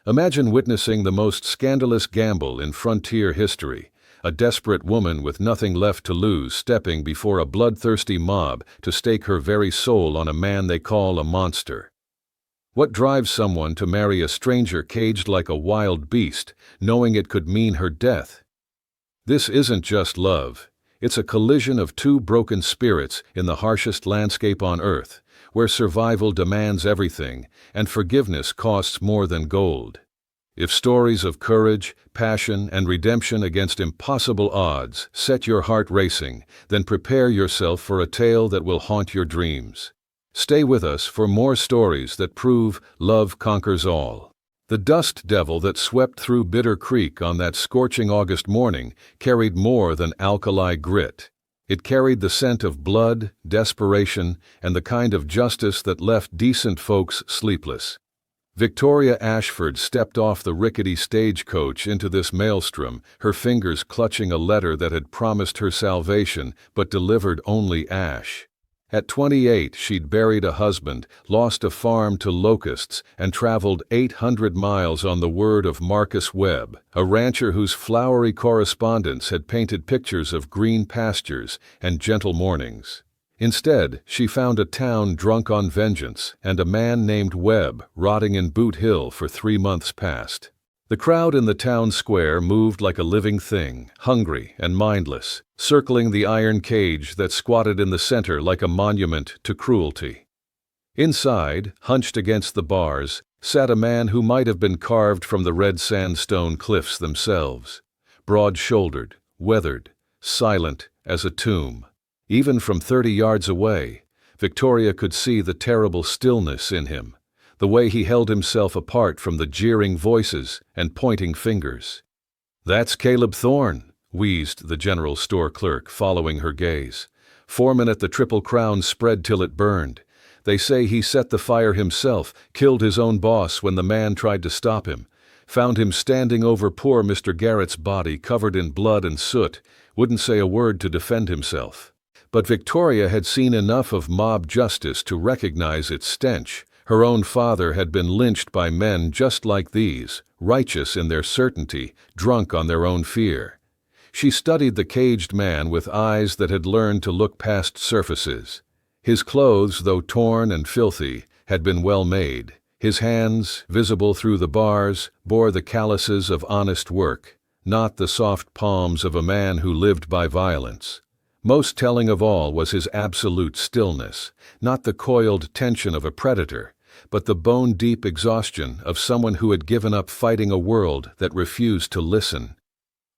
Imagine witnessing the most scandalous gamble in frontier history, a desperate woman with nothing left to lose stepping before a bloodthirsty mob to stake her very soul on a man they call a monster. What drives someone to marry a stranger caged like a wild beast, knowing it could mean her death? This isn't just love. It's a collision of two broken spirits in the harshest landscape on earth, where survival demands everything and forgiveness costs more than gold. If stories of courage, passion, and redemption against impossible odds set your heart racing, then prepare yourself for a tale that will haunt your dreams. Stay with us for more stories that prove love conquers all. The dust devil that swept through Bitter Creek on that scorching August morning carried more than alkali grit. It carried the scent of blood, desperation, and the kind of justice that left decent folks sleepless. Victoria Ashford stepped off the rickety stagecoach into this maelstrom, her fingers clutching a letter that had promised her salvation but delivered only ash. At 28, she'd buried a husband, lost a farm to locusts, and traveled 800 miles on the word of Marcus Webb, a rancher whose flowery correspondence had painted pictures of green pastures and gentle mornings. Instead, she found a town drunk on vengeance and a man named Webb rotting in Boot Hill for 3 months past. The crowd in the town square moved like a living thing, hungry and mindless, circling the iron cage that squatted in the center like a monument to cruelty. Inside, hunched against the bars, sat a man who might have been carved from the red sandstone cliffs themselves. Broad-shouldered, weathered, silent as a tomb. Even from 30 yards away, Victoria could see the terrible stillness in him, the way he held himself apart from the jeering voices and pointing fingers. "That's Caleb Thorne," wheezed the general store clerk, following her gaze. "Foreman at the Triple Crown spread till it burned. They say he set the fire himself, killed his own boss when the man tried to stop him, found him standing over poor Mr. Garrett's body covered in blood and soot, wouldn't say a word to defend himself." But Victoria had seen enough of mob justice to recognize its stench. Her own father had been lynched by men just like these, righteous in their certainty, drunk on their own fear. She studied the caged man with eyes that had learned to look past surfaces. His clothes, though torn and filthy, had been well made. His hands, visible through the bars, bore the calluses of honest work, not the soft palms of a man who lived by violence. Most telling of all was his absolute stillness, not the coiled tension of a predator, but the bone-deep exhaustion of someone who had given up fighting a world that refused to listen.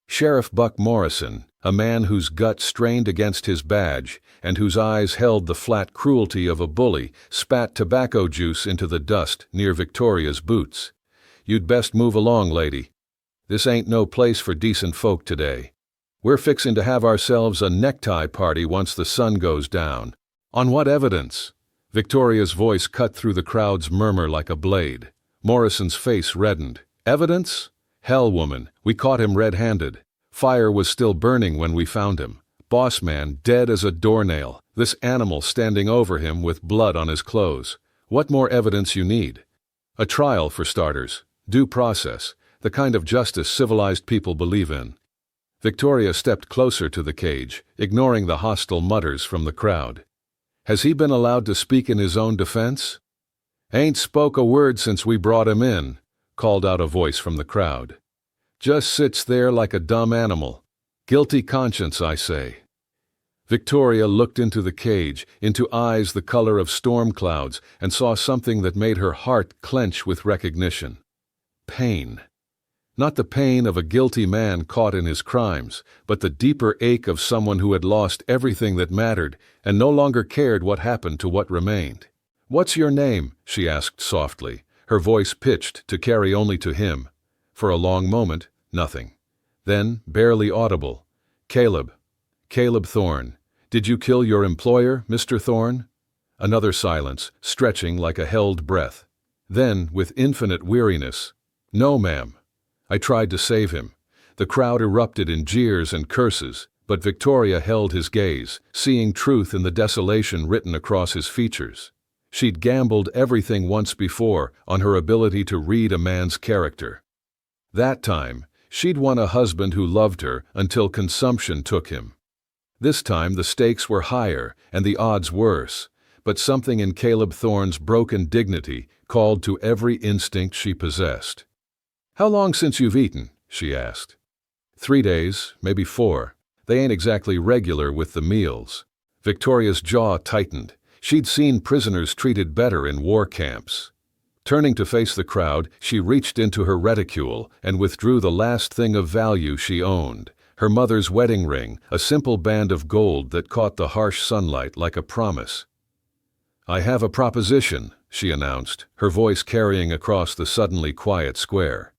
Sheriff Buck Morrison, a man whose gut strained against his badge and whose eyes held the flat cruelty of a bully, spat tobacco juice into the dust near Victoria's boots. "You'd best move along, lady. This ain't no place for decent folk today. We're fixin' to have ourselves a necktie party once the sun goes down." "On what evidence?" Victoria's voice cut through the crowd's murmur like a blade. Morrison's face reddened. "Evidence? Hell, woman, we caught him red-handed. Fire was still burning when we found him. Boss man dead as a doornail, this animal standing over him with blood on his clothes. What more evidence you need? A trial, for starters. Due process, the kind of justice civilized people believe in." Victoria stepped closer to the cage, ignoring the hostile mutters from the crowd. "Has he been allowed to speak in his own defense?" "Ain't spoke a word since we brought him in," called out a voice from the crowd. "Just sits there like a dumb animal. Guilty conscience, I say." Victoria looked into the cage, into eyes the color of storm clouds, and saw something that made her heart clench with recognition. Pain. Not the pain of a guilty man caught in his crimes, but the deeper ache of someone who had lost everything that mattered and no longer cared what happened to what remained. "What's your name?" she asked softly, her voice pitched to carry only to him. For a long moment, nothing. Then, barely audible, "Caleb. Caleb Thorne. Did you kill your employer, Mr. Thorne?" Another silence, stretching like a held breath. Then, with infinite weariness, "No, ma'am. I tried to save him." The crowd erupted in jeers and curses, but Victoria held his gaze, seeing truth in the desolation written across his features. She'd gambled everything once before on her ability to read a man's character. That time, she'd won a husband who loved her until consumption took him. This time the stakes were higher and the odds worse, but something in Caleb Thorne's broken dignity called to every instinct she possessed. "How long since you've eaten?" she asked. 3 days, maybe 4. They ain't exactly regular with the meals. Victoria's jaw tightened. She'd seen prisoners treated better in war camps. Turning to face the crowd, she reached into her reticule and withdrew the last thing of value she owned, her mother's wedding ring, a simple band of gold that caught the harsh sunlight like a promise. "I have a proposition," she announced, her voice carrying across the suddenly quiet square.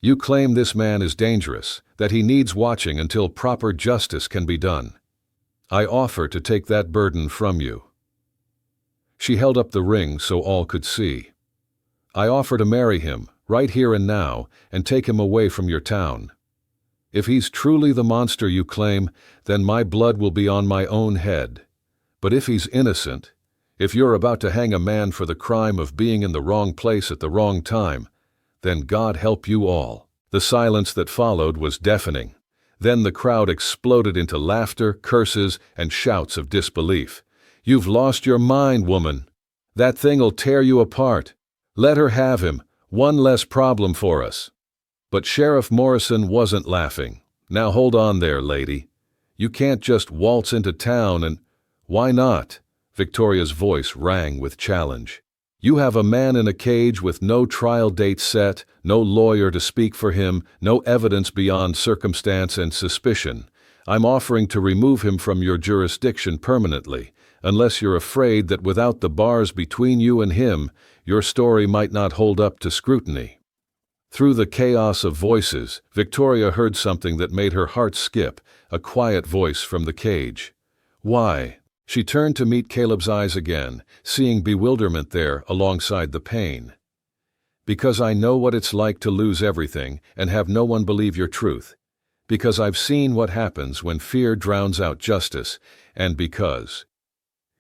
"You claim this man is dangerous, that he needs watching until proper justice can be done. I offer to take that burden from you." She held up the ring so all could see. "I offer to marry him, right here and now, and take him away from your town. If he's truly the monster you claim, then my blood will be on my own head. But if he's innocent, if you're about to hang a man for the crime of being in the wrong place at the wrong time, then God help you all." The silence that followed was deafening. Then the crowd exploded into laughter, curses, and shouts of disbelief. "You've lost your mind, woman. That thing'll tear you apart. Let her have him, one less problem for us." But Sheriff Morrison wasn't laughing. "Now hold on there, lady. You can't just waltz into town and—" "Why not?" Victoria's voice rang with challenge. "You have a man in a cage with no trial date set, no lawyer to speak for him, no evidence beyond circumstance and suspicion. I'm offering to remove him from your jurisdiction permanently, unless you're afraid that without the bars between you and him, your story might not hold up to scrutiny." Through the chaos of voices, Victoria heard something that made her heart skip, a quiet voice from the cage. "Why?" She turned to meet Caleb's eyes again, seeing bewilderment there alongside the pain. "Because I know what it's like to lose everything and have no one believe your truth. Because I've seen what happens when fear drowns out justice, and because—"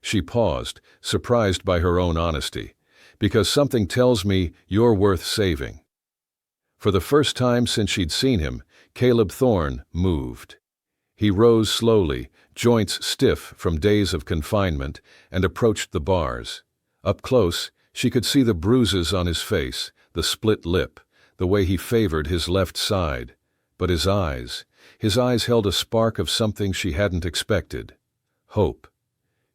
She paused, surprised by her own honesty. "Because something tells me you're worth saving." For the first time since she'd seen him, Caleb Thorne moved. He rose slowly, joints stiff from days of confinement, and approached the bars. Up close, she could see the bruises on his face, the split lip, the way he favored his left side. But his eyes held a spark of something she hadn't expected. Hope.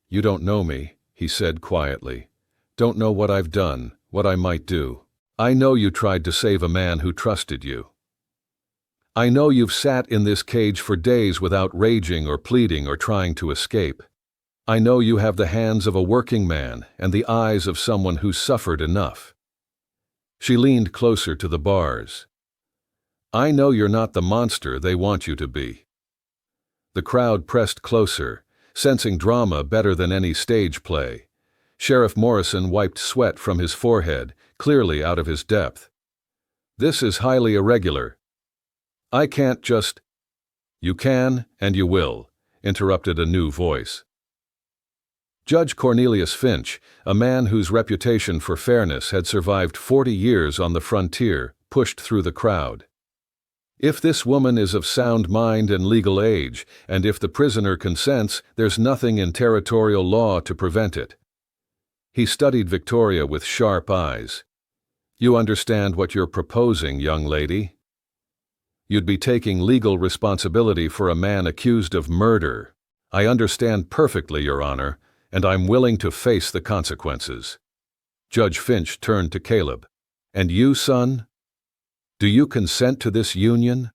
"You don't know me," he said quietly. "Don't know what I've done, what I might do. I know you tried to save a man who trusted you. I know you've sat in this cage for days without raging or pleading or trying to escape. I know you have the hands of a working man and the eyes of someone who's suffered enough." She leaned closer to the bars. "I know you're not the monster they want you to be." The crowd pressed closer, sensing drama better than any stage play. Sheriff Morrison wiped sweat from his forehead, clearly out of his depth. "This is highly irregular. I can't just—" "You can, and you will," interrupted a new voice. Judge Cornelius Finch, a man whose reputation for fairness had survived 40 years on the frontier, pushed through the crowd. "If this woman is of sound mind and legal age, and if the prisoner consents, there's nothing in territorial law to prevent it." He studied Victoria with sharp eyes. "You understand what you're proposing, young lady? You'd be taking legal responsibility for a man accused of murder. I understand perfectly, Your Honor, and I'm willing to face the consequences." Judge Finch turned to Caleb. "And you, son? Do you consent to this union?"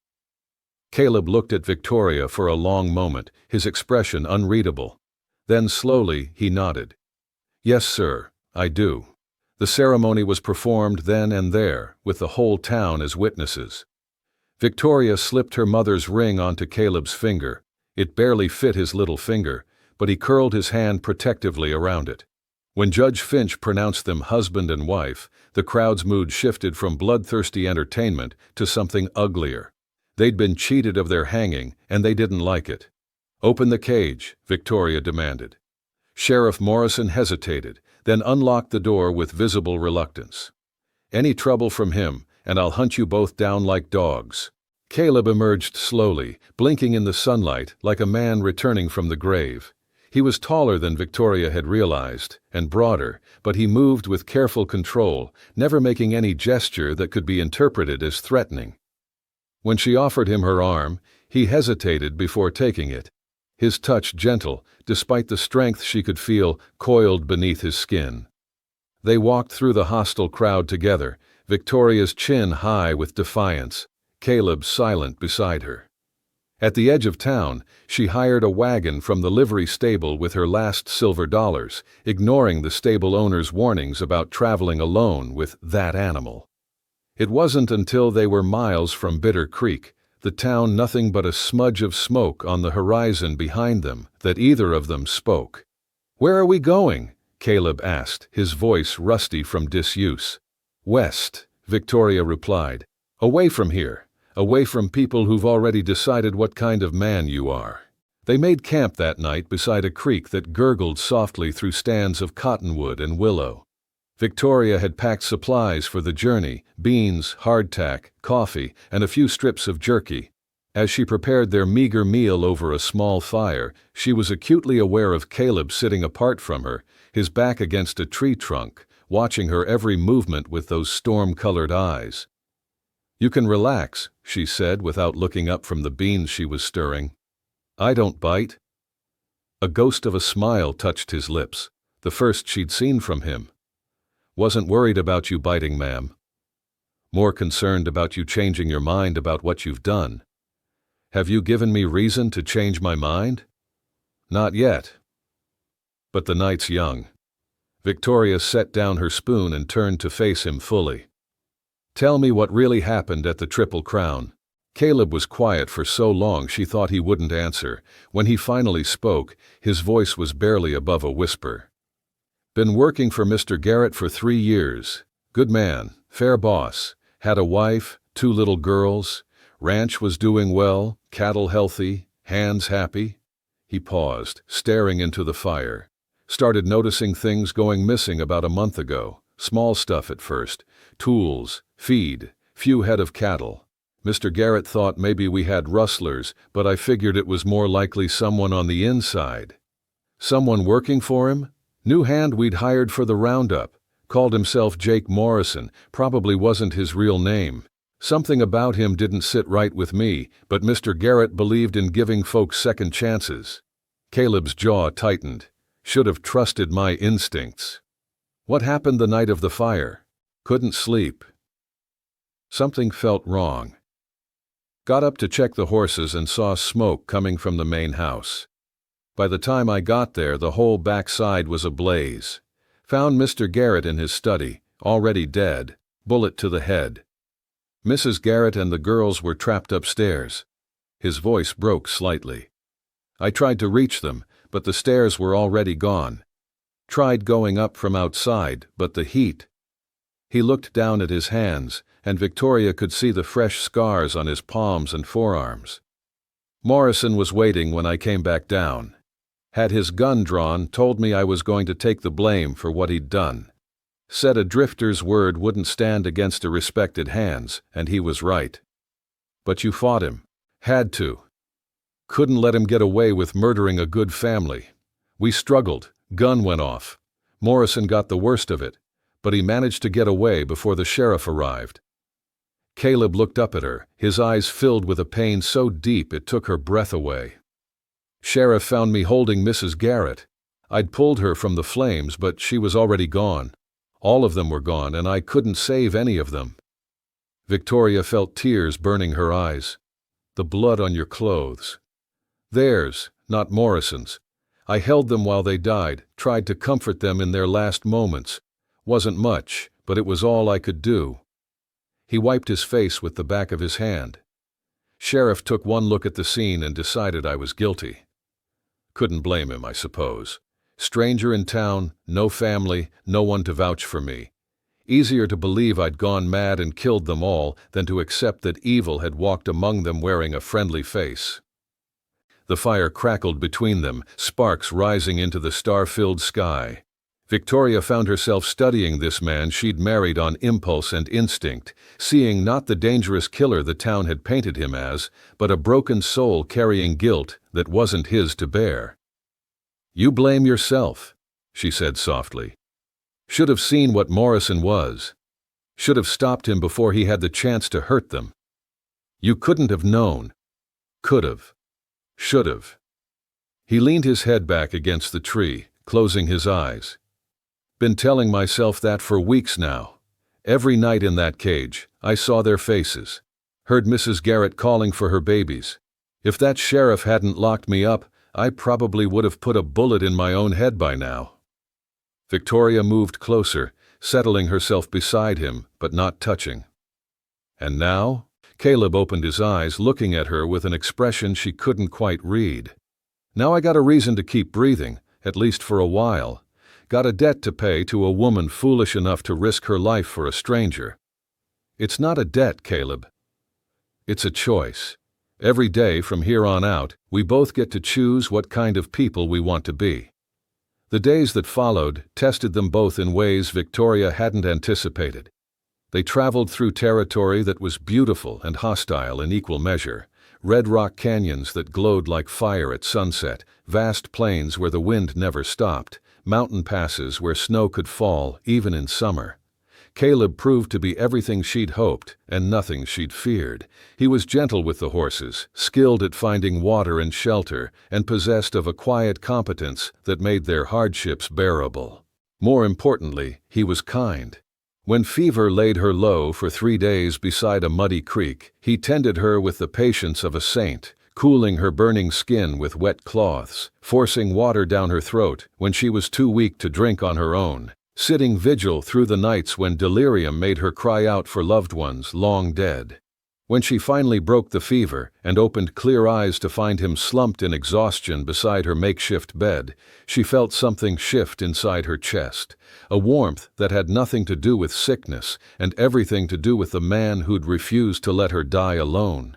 Caleb looked at Victoria for a long moment, his expression unreadable. Then slowly he nodded. "Yes, sir, I do." The ceremony was performed then and there, with the whole town as witnesses. Victoria slipped her mother's ring onto Caleb's finger. It barely fit his little finger, but he curled his hand protectively around it. When Judge Finch pronounced them husband and wife, the crowd's mood shifted from bloodthirsty entertainment to something uglier. They'd been cheated of their hanging, and they didn't like it. "Open the cage," Victoria demanded. Sheriff Morrison hesitated, then unlocked the door with visible reluctance. "Any trouble from him, and I'll hunt you both down like dogs." Caleb emerged slowly, blinking in the sunlight like a man returning from the grave. He was taller than Victoria had realized, and broader, but he moved with careful control, never making any gesture that could be interpreted as threatening. When she offered him her arm, he hesitated before taking it, his touch gentle, despite the strength she could feel coiled beneath his skin. They walked through the hostile crowd together, Victoria's chin high with defiance, Caleb silent beside her. At the edge of town, she hired a wagon from the livery stable with her last silver dollars, ignoring the stable owner's warnings about traveling alone with that animal. It wasn't until they were miles from Bitter Creek, the town nothing but a smudge of smoke on the horizon behind them, that either of them spoke. "Where are we going?" Caleb asked, his voice rusty from disuse. "West," Victoria replied. "Away from here. Away from people who've already decided what kind of man you are." They made camp that night beside a creek that gurgled softly through stands of cottonwood and willow. Victoria had packed supplies for the journey: beans, hardtack, coffee, and a few strips of jerky. As she prepared their meager meal over a small fire, she was acutely aware of Caleb sitting apart from her, his back against a tree trunk, watching her every movement with those storm-colored eyes. "You can relax," she said without looking up from the beans she was stirring. "I don't bite." A ghost of a smile touched his lips, the first she'd seen from him. "Wasn't worried about you biting, ma'am. More concerned about you changing your mind about what you've done." "Have you given me reason to change my mind?" "Not yet. But the night's young." Victoria set down her spoon and turned to face him fully. "Tell me what really happened at the Triple Crown." Caleb was quiet for so long she thought he wouldn't answer. When he finally spoke, his voice was barely above a whisper. "Been working for Mr. Garrett for 3 years. Good man, fair boss, had a wife, 2 little girls, ranch was doing well, cattle healthy, hands happy." He paused, staring into the fire. "Started noticing things going missing about a month ago. Small stuff at first. Tools, feed, few head of cattle. Mr. Garrett thought maybe we had rustlers, but I figured it was more likely someone on the inside." "Someone working for him?" "New hand we'd hired for the roundup. Called himself Jake Morrison, probably wasn't his real name. Something about him didn't sit right with me, but Mr. Garrett believed in giving folks second chances." Caleb's jaw tightened. "Should have trusted my instincts." "What happened the night of the fire?" "Couldn't sleep. Something felt wrong. Got up to check the horses and saw smoke coming from the main house. By the time I got there, the whole backside was ablaze. Found Mr. Garrett in his study, already dead, bullet to the head. Mrs. Garrett and the girls were trapped upstairs." His voice broke slightly. "I tried to reach them, but the stairs were already gone. Tried going up from outside, but the heat." He looked down at his hands, and Victoria could see the fresh scars on his palms and forearms. "Morrison was waiting when I came back down. Had his gun drawn, told me I was going to take the blame for what he'd done. Said a drifter's word wouldn't stand against a respected hand's, and he was right." "But you fought him." "Had to. Couldn't let him get away with murdering a good family. We struggled, gun went off. Morrison got the worst of it, but he managed to get away before the sheriff arrived." Caleb looked up at her, his eyes filled with a pain so deep it took her breath away. "Sheriff found me holding Mrs. Garrett. I'd pulled her from the flames, but she was already gone. All of them were gone, and I couldn't save any of them." Victoria felt tears burning her eyes. "The blood on your clothes." "Theirs, not Morrison's. I held them while they died, tried to comfort them in their last moments. Wasn't much, but it was all I could do." He wiped his face with the back of his hand. "Sheriff took one look at the scene and decided I was guilty. Couldn't blame him, I suppose. Stranger in town, no family, no one to vouch for me. Easier to believe I'd gone mad and killed them all than to accept that evil had walked among them wearing a friendly face." The fire crackled between them, sparks rising into the star-filled sky. Victoria found herself studying this man she'd married on impulse and instinct, seeing not the dangerous killer the town had painted him as, but a broken soul carrying guilt that wasn't his to bear. "You blame yourself," she said softly. "Should have seen what Morrison was. Should have stopped him before he had the chance to hurt them. You couldn't have known. Could have. Should have." He leaned his head back against the tree, closing his eyes. "Been telling myself that for weeks now. Every night in that cage, I saw their faces. Heard Mrs. Garrett calling for her babies. If that sheriff hadn't locked me up, I probably would have put a bullet in my own head by now." Victoria moved closer, settling herself beside him, but not touching. "And now?" Caleb opened his eyes, looking at her with an expression she couldn't quite read. "Now I got a reason to keep breathing, at least for a while. Got a debt to pay to a woman foolish enough to risk her life for a stranger. It's not a debt, Caleb. It's a choice. Every day from here on out, we both get to choose what kind of people we want to be." The days that followed tested them both in ways Victoria hadn't anticipated. They traveled through territory that was beautiful and hostile in equal measure. Red rock canyons that glowed like fire at sunset, vast plains where the wind never stopped, mountain passes where snow could fall even in summer. Caleb proved to be everything she'd hoped and nothing she'd feared. He was gentle with the horses, skilled at finding water and shelter, and possessed of a quiet competence that made their hardships bearable. More importantly, he was kind. When fever laid her low for 3 days beside a muddy creek, he tended her with the patience of a saint, cooling her burning skin with wet cloths, forcing water down her throat when she was too weak to drink on her own, sitting vigil through the nights when delirium made her cry out for loved ones long dead. When she finally broke the fever and opened clear eyes to find him slumped in exhaustion beside her makeshift bed, she felt something shift inside her chest, a warmth that had nothing to do with sickness and everything to do with the man who'd refused to let her die alone.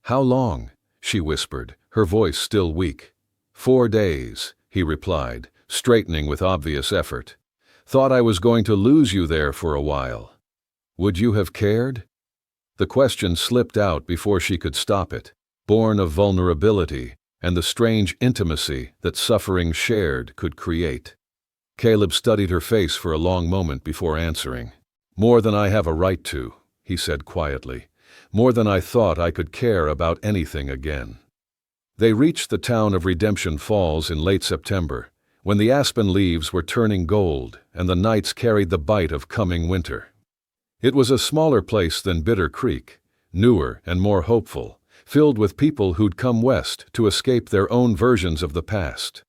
"How long?" she whispered, her voice still weak. 4 days, he replied, straightening with obvious effort. "Thought I was going to lose you there for a while. Would you have cared?" The question slipped out before she could stop it, born of vulnerability and the strange intimacy that suffering shared could create. Caleb studied her face for a long moment before answering. "More than I have a right to," he said quietly. "More than I thought I could care about anything again." They reached the town of Redemption Falls in late September, when the aspen leaves were turning gold and the nights carried the bite of coming winter. It was a smaller place than Bitter Creek, newer and more hopeful, filled with people who'd come west to escape their own versions of the past.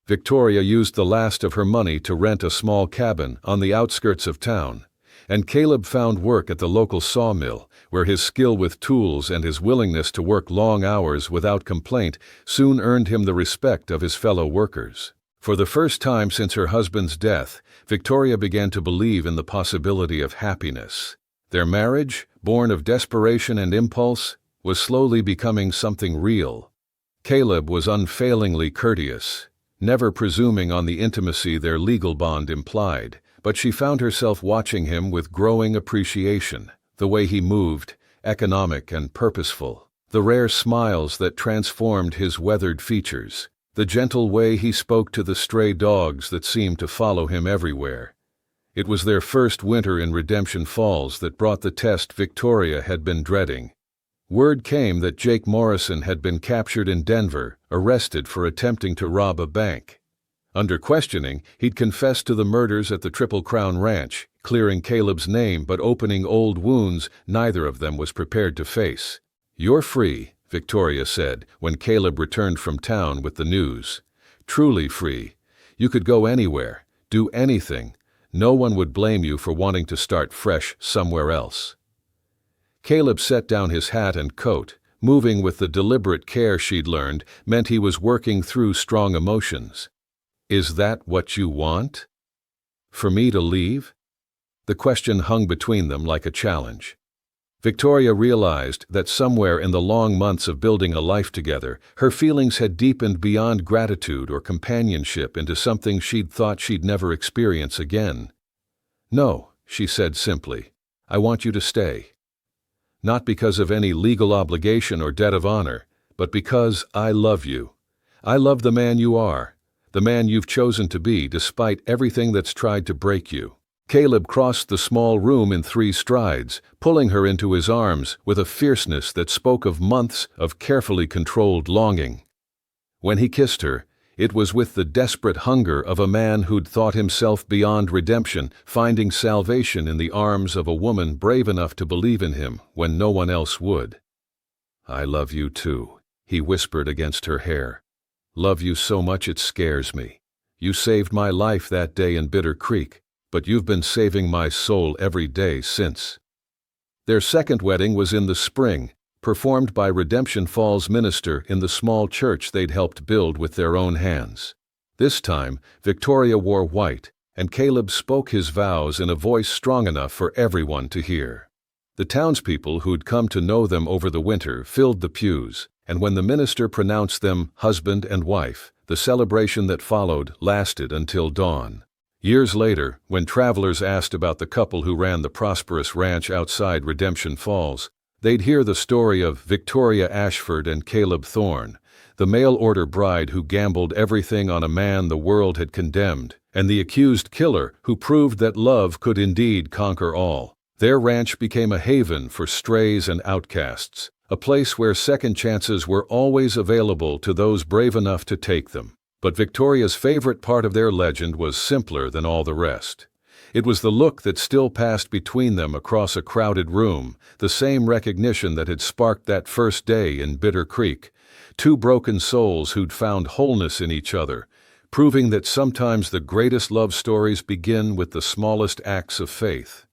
Victoria used the last of her money to rent a small cabin on the outskirts of town, and Caleb found work at the local sawmill, where his skill with tools and his willingness to work long hours without complaint soon earned him the respect of his fellow workers. For the first time since her husband's death, Victoria began to believe in the possibility of happiness. Their marriage, born of desperation and impulse, was slowly becoming something real. Caleb was unfailingly courteous, never presuming on the intimacy their legal bond implied, but she found herself watching him with growing appreciation, the way he moved, economic and purposeful, the rare smiles that transformed his weathered features, the gentle way he spoke to the stray dogs that seemed to follow him everywhere. It was their first winter in Redemption Falls that brought the test Victoria had been dreading. Word came that Jake Morrison had been captured in Denver, arrested for attempting to rob a bank. Under questioning, he'd confessed to the murders at the Triple Crown Ranch, clearing Caleb's name but opening old wounds neither of them was prepared to face. "You're free," Victoria said when Caleb returned from town with the news. "Truly free. You could go anywhere, do anything. No one would blame you for wanting to start fresh somewhere else." Caleb set down his hat and coat, moving with the deliberate care she'd learned meant he was working through strong emotions. "Is that what you want? For me to leave?" The question hung between them like a challenge. Victoria realized that somewhere in the long months of building a life together, her feelings had deepened beyond gratitude or companionship into something she'd thought she'd never experience again. "No," she said simply. "I want you to stay. Not because of any legal obligation or debt of honor, but because I love you. I love the man you are, the man you've chosen to be despite everything that's tried to break you." Caleb crossed the small room in 3 strides, pulling her into his arms with a fierceness that spoke of months of carefully controlled longing. When he kissed her, it was with the desperate hunger of a man who'd thought himself beyond redemption, finding salvation in the arms of a woman brave enough to believe in him when no one else would. "I love you too," he whispered against her hair. "Love you so much it scares me. You saved my life that day in Bitter Creek, but you've been saving my soul every day since." Their second wedding was in the spring, performed by Redemption Falls minister in the small church they'd helped build with their own hands. This time, Victoria wore white, and Caleb spoke his vows in a voice strong enough for everyone to hear. The townspeople who'd come to know them over the winter filled the pews, and when the minister pronounced them husband and wife, the celebration that followed lasted until dawn. Years later, when travelers asked about the couple who ran the prosperous ranch outside Redemption Falls, they'd hear the story of Victoria Ashford and Caleb Thorne, the mail-order bride who gambled everything on a man the world had condemned, and the accused killer who proved that love could indeed conquer all. Their ranch became a haven for strays and outcasts, a place where second chances were always available to those brave enough to take them. But Victoria's favorite part of their legend was simpler than all the rest. It was the look that still passed between them across a crowded room, the same recognition that had sparked that first day in Bitter Creek. 2 broken souls who'd found wholeness in each other, proving that sometimes the greatest love stories begin with the smallest acts of faith.